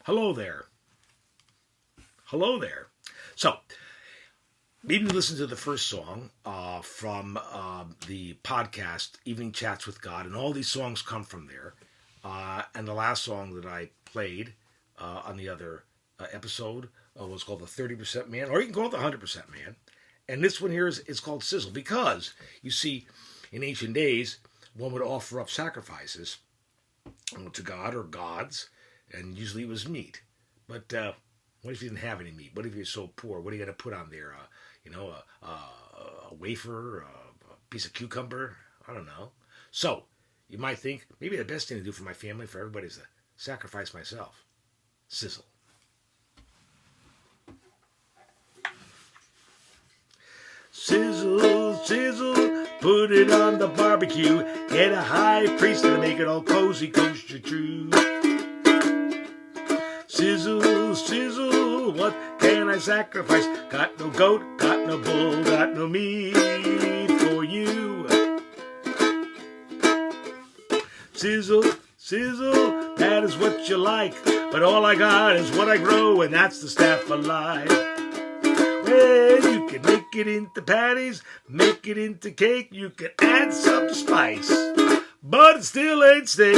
Hello there. Hello there. So, maybe listen to the first song from the podcast, Evening Chats with God, and all these songs come from there. And the last song that I played on the other episode was called The 30% Man, or you can call it The 100% Man. And this one here is called Sizzle, because, you see, in ancient days, one would offer up sacrifices to God or gods, and usually it was meat. But what if you didn't have any meat? What if you're so poor? What are you going to put on there? A wafer, a piece of cucumber? I don't know. So, you might think, maybe the best thing to do for my family, for everybody, is to sacrifice myself. Sizzle. Sizzle, sizzle, put it on the barbecue. Get a high priest to make it all cozy, kosher true. Sizzle, sizzle, what can I sacrifice? Got no goat, got no bull, got no meat for you. Sizzle, sizzle, that is what you like. But all I got is what I grow, and that's the staff of life. Well, you can make it into patties, make it into cake, you can add some spice, but it still ain't steak.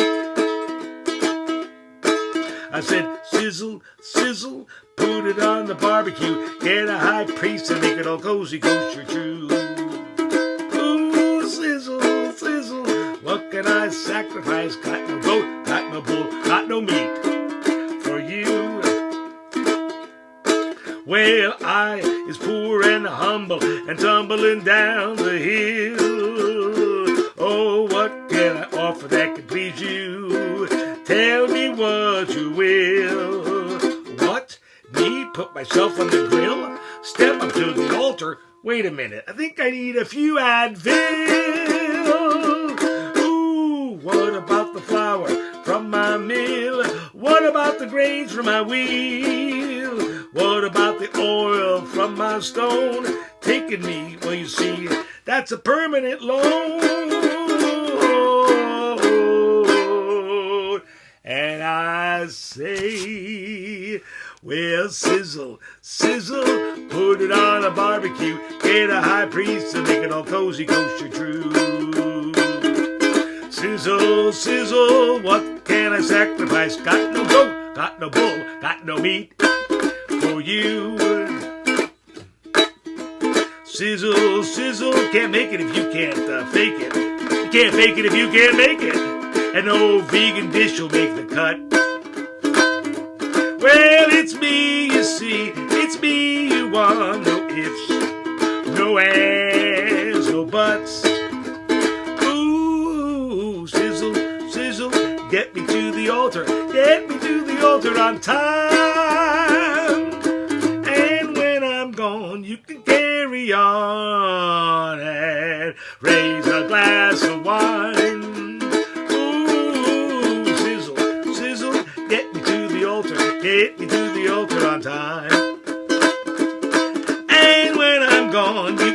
I said, sizzle, sizzle, put it on the barbecue, get a high priest and make it all cozy, kosher true. Ooh, sizzle, sizzle, what can I sacrifice? Got no goat, got no bull, got no meat for you. Well, I is poor and humble and tumbling down the hill. Oh, what can I offer that can please you? Tell me what you will. What? Me? Put myself on the grill? Step up to the altar? Wait a minute, I think I need a few Advil. Ooh, what about the flour from my mill? What about the grains from my wheel? What about the oil from my stone? Taking me, well, you see, that's a permanent loan. And I say, well, sizzle, sizzle, put it on a barbecue, get a high priest and make it all cozy, kosher true. Sizzle, sizzle, what can I sacrifice? Got no goat, got no bull, got no meat for you. Sizzle, sizzle, can't make it if you can't fake it. You can't fake it if you can't make it. And no vegan dish will make the cut. Well, it's me, you see, it's me you want. No ifs, no ands, no buts. Ooh, sizzle, sizzle, get me to the altar on time. And when I'm gone, you can carry on and raise a glass of wine. Ooh, sizzle, sizzle, get me to the altar on time. And when I'm gone, you